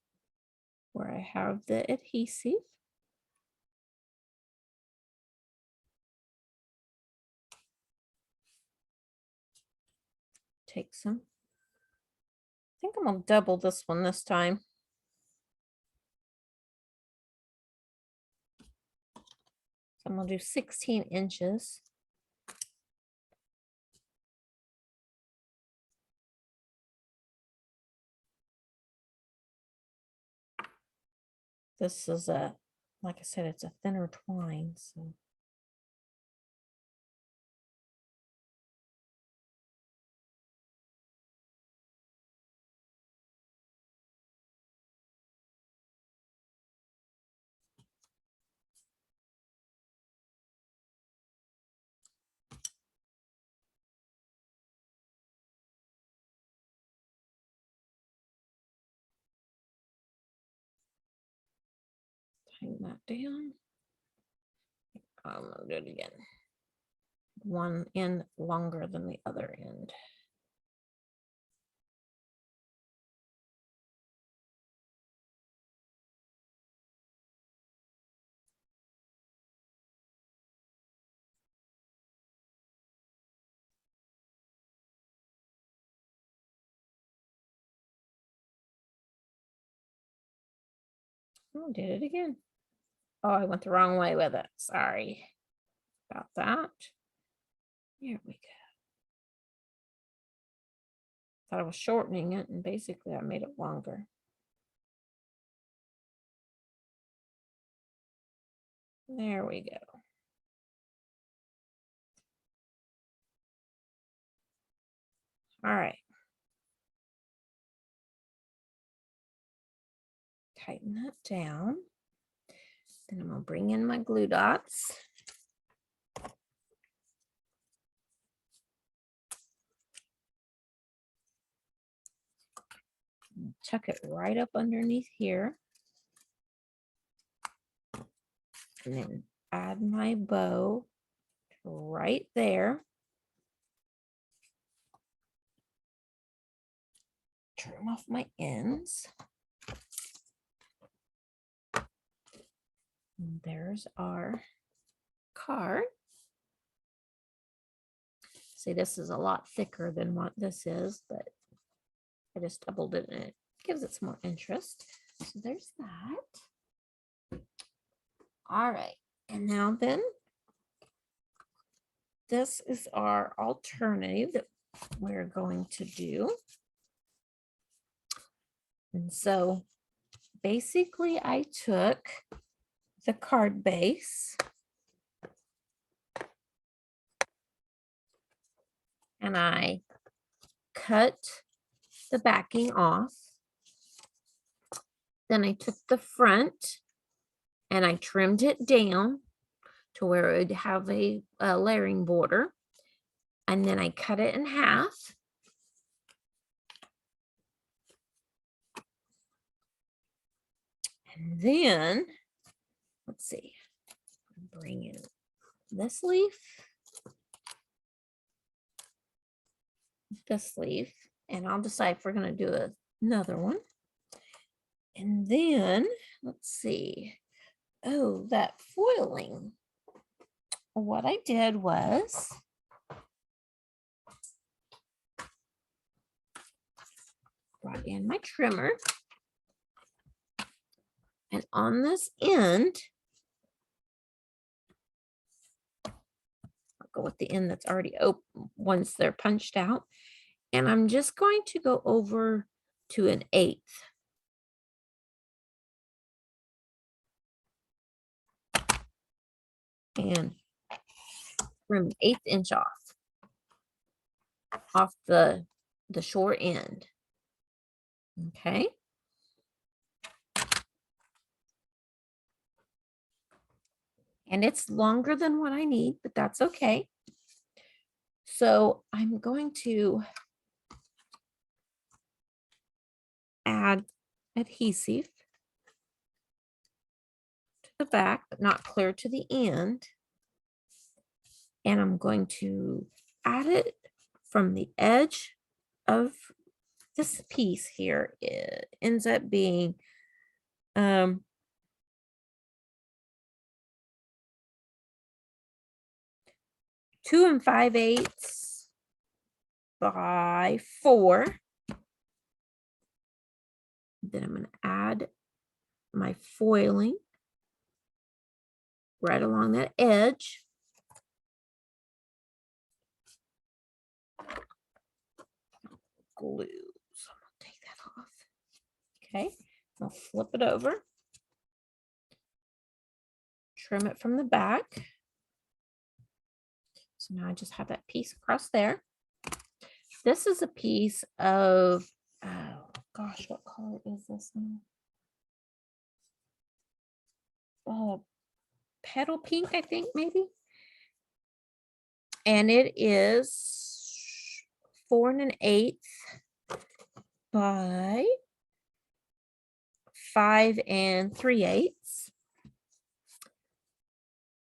where I have the adhesive. Take some. I think I'm gonna double this one this time. So I'm gonna do 16 inches. This is a, like I said, it's a thinner twine, so. Tighten that down. I'm gonna do it again. One end longer than the other end. Oh, did it again. Oh, I went the wrong way with it. Sorry about that. Here we go. Thought I was shortening it, and basically I made it longer. There we go. All right. Tighten that down. Then I'm gonna bring in my glue dots. Tuck it right up underneath here. And then add my bow right there. Trim off my ends. And there's our card. See, this is a lot thicker than what this is, but I just doubled it and it gives it some more interest. So there's that. All right. And now then, this is our alternative that we're going to do. And so basically I took the card base and I cut the backing off. Then I took the front and I trimmed it down to where it would have a layering border. And then I cut it in half. And then, let's see, bring in this leaf, this leaf, and I'll decide if we're going to do another one. And then, let's see, oh, that foiling. What I did was brought in my trimmer, and on this end, I'll go with the end that's already open once they're punched out, and I'm just going to go over to 1/8. And trim 1/8 inch off the short end. Okay. And it's longer than what I need, but that's okay. So I'm going to add adhesive to the back, but not clear to the end. And I'm going to add it from the edge of this piece here, it ends up being 2 5/8 by 4. Then I'm going to add my foiling right along that edge. Glue. So I'm going to take that off. Okay. I'll flip it over. Trim it from the back. So now I just have that piece across there. This is a piece of, oh gosh, what color is this now? Petal pink, I think, maybe. And it is 4 1/8 by 5 3/8.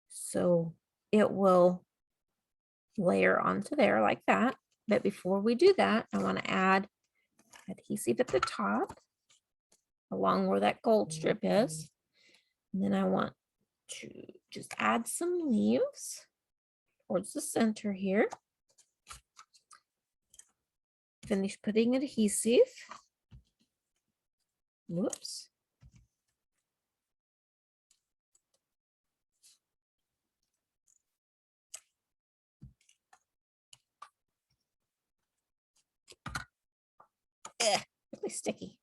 So it will layer onto there like that. But before we do that, I want to add adhesive at the top along where that gold strip is. And then I want to just add some leaves towards the center here. Finish putting adhesive. Whoops. Really sticky.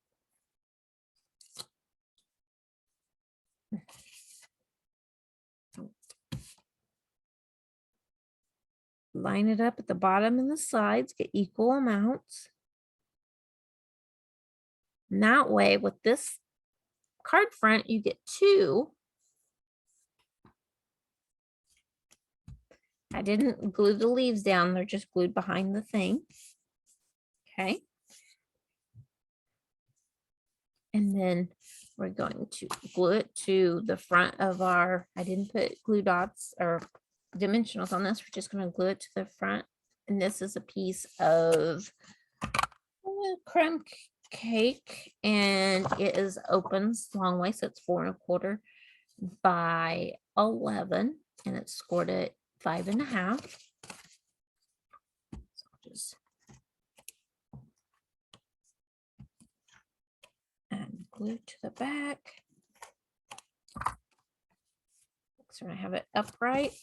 Line it up at the bottom and the sides, get equal amounts. And that way, with this card front, you get 2. I didn't glue the leaves down, they're just glued behind the thing. Okay. And then we're going to glue it to the front of our, I didn't put glue dots or dimensionals on this. We're just going to glue it to the front. And this is a piece of crumb cake, and it is opens long way, so it's 4 1/4 by 11, and it's scored at 5 1/2. So I'll just add glue to the back. So I have it upright.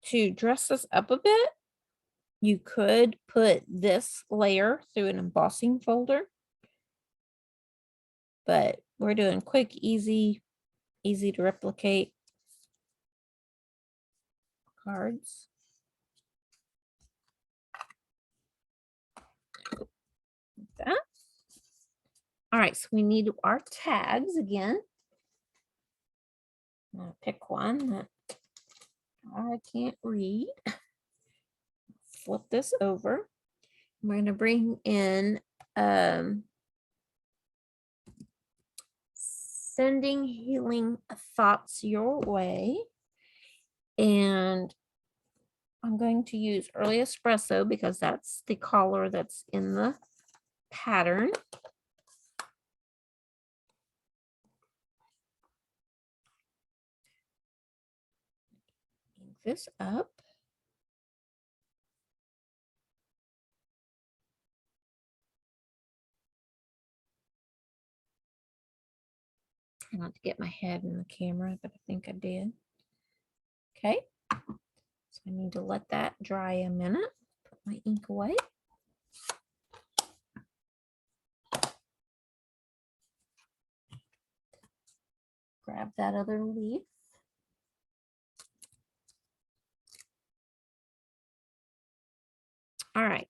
To dress this up a bit, you could put this layer through an embossing folder, but we're doing quick, easy to replicate cards. Like that. All right, so we need our tags again. I'm gonna pick one that I can't read. Flip this over. We're going to bring in sending healing thoughts your way. And I'm going to use Early Espresso because that's the color that's in the pattern. Ink this up. Try not to get my head in the camera, but I think I did. Okay. So I need to let that dry a minute. Put my ink away. Grab that other leaf. All right.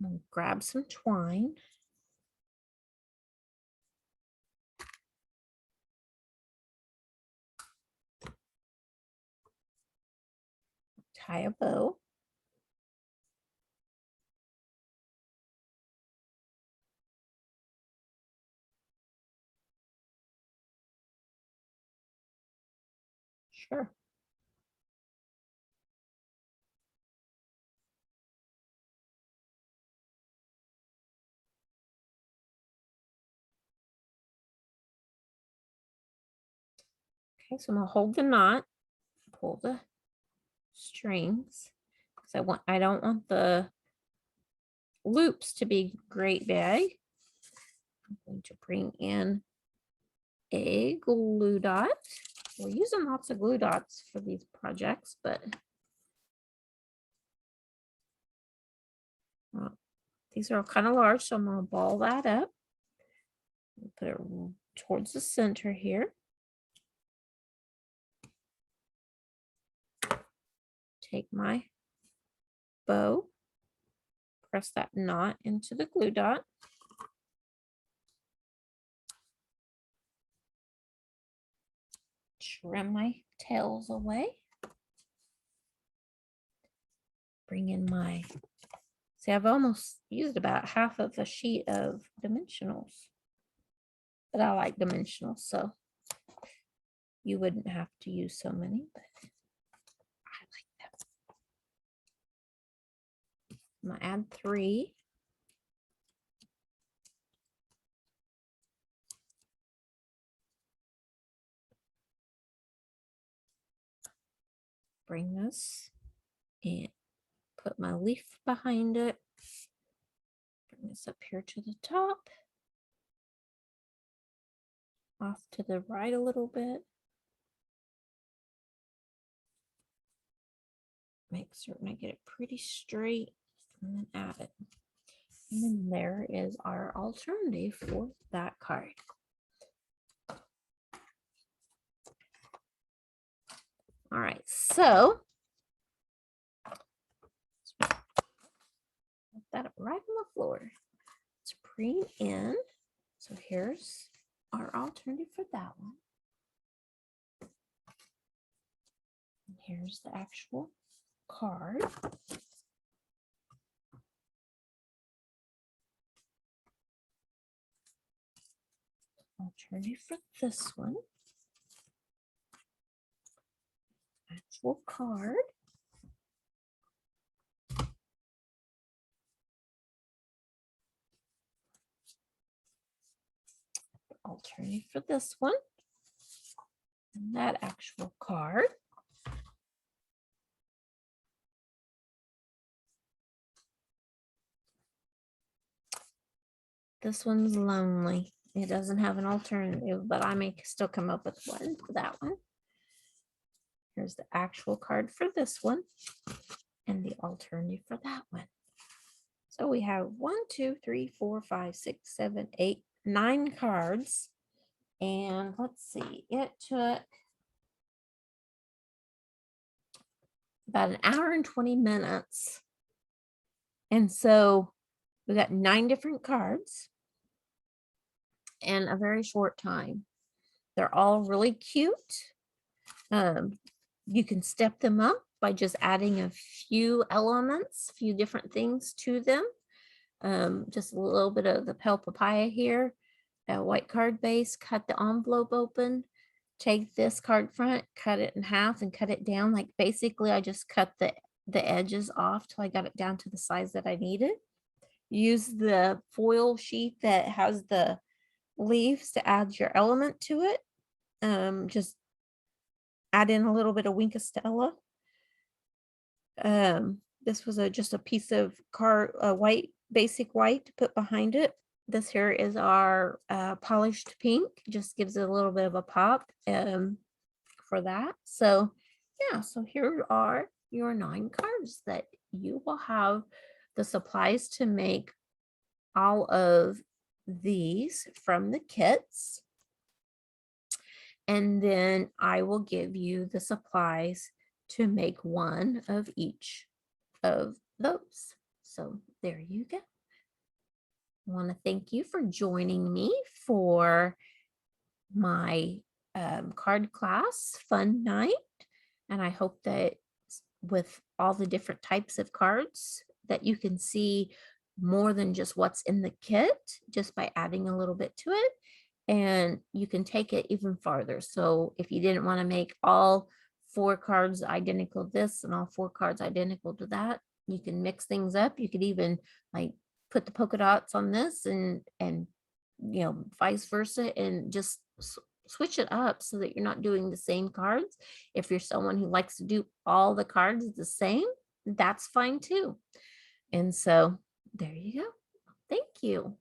I'll grab some twine. Tie a bow. Sure. Okay, so I'm gonna hold the knot, pull the strings, because I don't want the loops to be great big. I'm going to bring in a glue dot. We're using lots of glue dots for these projects, but these are kind of large, so I'm going to ball that up. Put it towards the center here. Take my bow, press that knot into the glue dot. Trim my tails away. Bring in my, see, I've almost used about half of a sheet of dimensionals, but I like dimensionals, so you wouldn't have to use so many, but I like them. I'm gonna add 3. Bring this and put my leaf behind it. Bring this up here to the top. Off to the right a little bit. Make certain I get it pretty straight and then add it. And then there is our alternative for that card. All right, so put that right on the floor. Let's bring in, so here's our alternative for that one. And here's the actual card. Alternative for this one. Actual card. Alternative for this one. And that actual card. This one's lonely. It doesn't have an alternative, but I may still come up with one for that one. Here's the actual card for this one and the alternative for that one. So we have 1, 2, 3, 4, 5, 6, 7, 8, 9 cards. And let's see, it took about an hour and 20 minutes. And so we got 9 different cards in a very short time. They're all really cute. You can step them up by just adding a few elements, a few different things to them. Just a little bit of the pale papaya here, a white card base, cut the envelope open, take this card front, cut it in half and cut it down. Like basically I just cut the edges off till I got it down to the size that I needed. Use the foil sheet that has the leaves to add your element to it. Just add in a little bit of Winka Stella. This was just a piece of white, basic white to put behind it. This here is our polished pink. Just gives it a little bit of a pop for that. So yeah, so here are your 9 cards that you will have the supplies to make all of these from the kits. And then I will give you the supplies to make one of each of those. So there you go. I want to thank you for joining me for my card class fun night. And I hope that with all the different types of cards that you can see more than just what's in the kit just by adding a little bit to it. And you can take it even farther. So if you didn't want to make all 4 cards identical to this and all 4 cards identical to that. You can mix things up. You could even like put the polka dots on this and vice versa, and just switch it up so that you're not doing the same cards. If you're someone who likes to do all the cards the same, that's fine too. And so there you go. Thank you.